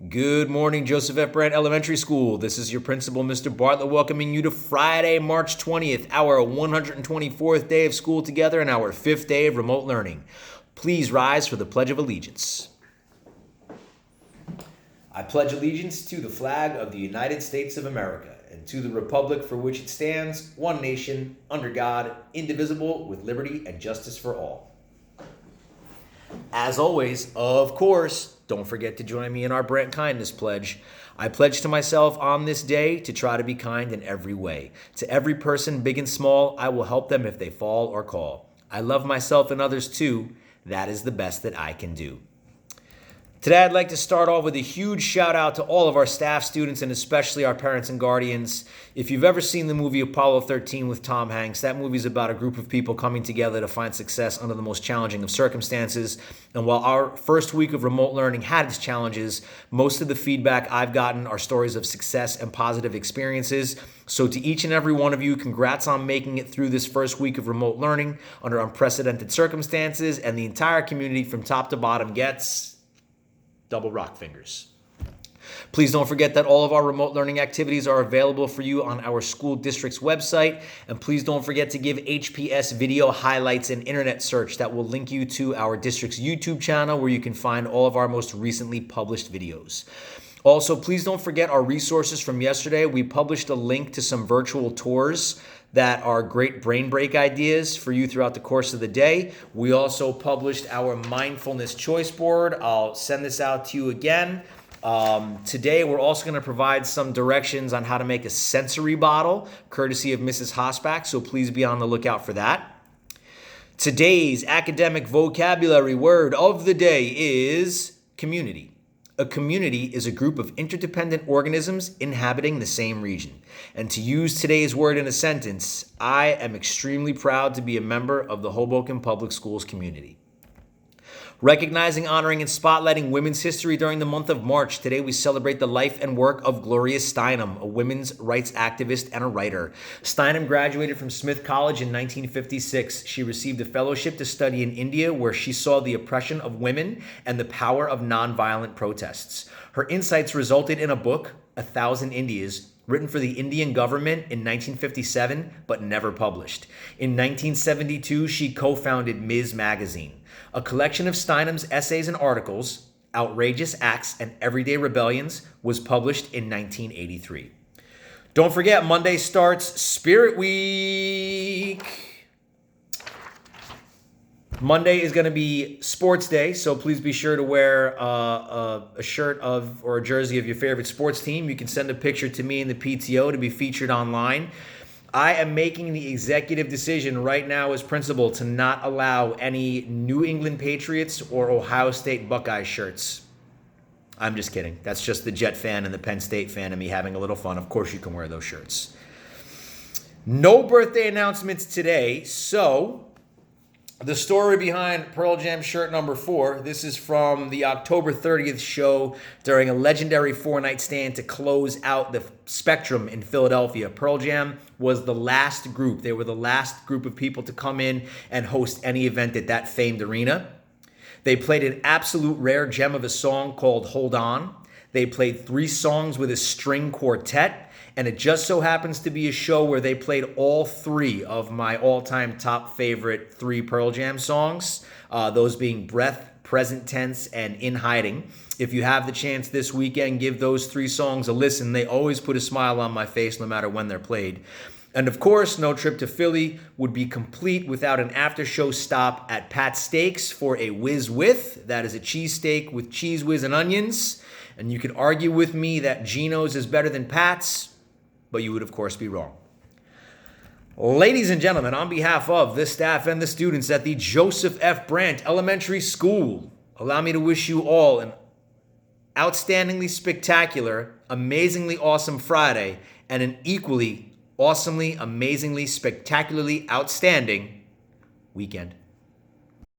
Good morning, Joseph F. Brandt Elementary School. This is your principal, Mr. Bartlett, welcoming you to Friday, March 20th, our 124th day of school together and our 5th day of remote learning. Please rise for the Pledge of Allegiance. I pledge allegiance to the flag of the United States of America and to the republic for which it stands, one nation, under God, indivisible, with liberty and justice for all. As always, of course, don't forget to join me in our Brandt Kindness Pledge. I pledge to myself on this day to try to be kind in every way. To every person, big and small, I will help them if they fall or call. I love myself and others too. That is the best that I can do. Today, I'd like to start off with a huge shout out to all of our staff, students, and especially our parents and guardians. If you've ever seen the movie Apollo 13 with Tom Hanks, that movie is about a group of people coming together to find success under the most challenging of circumstances. And while our first week of remote learning had its challenges, most of the feedback I've gotten are stories of success and positive experiences. So to each and every one of you, congrats on making it through this first week of remote learning under unprecedented circumstances, and the entire community from top to bottom gets double rock fingers. Please don't forget that all of our remote learning activities are available for you on our school district's website. And please don't forget to give HPS video highlights an internet search that will link you to our district's YouTube channel where you can find all of our most recently published videos. Also, please don't forget our resources from yesterday. We published a link to some virtual tours that are great brain break ideas for you throughout the course of the day. We also published our mindfulness choice board. I'll send this out to you again. Today, we're also going to provide some directions on how to make a sensory bottle, courtesy of Mrs. Hosbach, so please be on the lookout for that. Today's academic vocabulary word of the day is community. A community is a group of interdependent organisms inhabiting the same region. And to use today's word in a sentence, I am extremely proud to be a member of the Hoboken Public Schools community. Recognizing, honoring, and spotlighting women's history during the month of March, today we celebrate the life and work of Gloria Steinem, a women's rights activist and a writer. Steinem graduated from Smith College in 1956. She received a fellowship to study in India, where she saw the oppression of women and the power of nonviolent protests. Her insights resulted in a book, 1,000 Indias, written for the Indian government in 1957, but never published. In 1972, she co-founded Ms. Magazine. A collection of Steinem's essays and articles, Outrageous Acts and Everyday Rebellions, was published in 1983. Don't forget, Monday starts Spirit Week. Monday is going to be Sports Day, so please be sure to wear a shirt of or a jersey of your favorite sports team. You can send a picture to me and the PTO to be featured online. I am making the executive decision right now as principal to not allow any New England Patriots or Ohio State Buckeye shirts. I'm just kidding. That's just the Jet fan and the Penn State fan and me having a little fun. Of course you can wear those shirts. No birthday announcements today, so the story behind Pearl Jam shirt number 4, this is from the October 30th show during a legendary 4-night stand to close out the Spectrum in Philadelphia. Pearl Jam was the last group. They were the last group of people to come in and host any event at that famed arena. They played an absolute rare gem of a song called Hold On. They played 3 songs with a string quartet. And it just so happens to be a show where they played all 3 of my all-time top favorite 3 Pearl Jam songs, those being Breath, Present Tense, and In Hiding. If you have the chance this weekend, give those 3 songs a listen. They always put a smile on my face no matter when they're played. And of course, no trip to Philly would be complete without an after-show stop at Pat's Steaks for a Whiz With. That is a cheesesteak with cheese whiz and onions. And you can argue with me that Geno's is better than Pat's, but you would, of course, be wrong. Ladies and gentlemen, on behalf of the staff and the students at the Joseph F. Brandt Elementary School, allow me to wish you all an outstandingly spectacular, amazingly awesome Friday and an equally awesomely, amazingly, spectacularly outstanding weekend.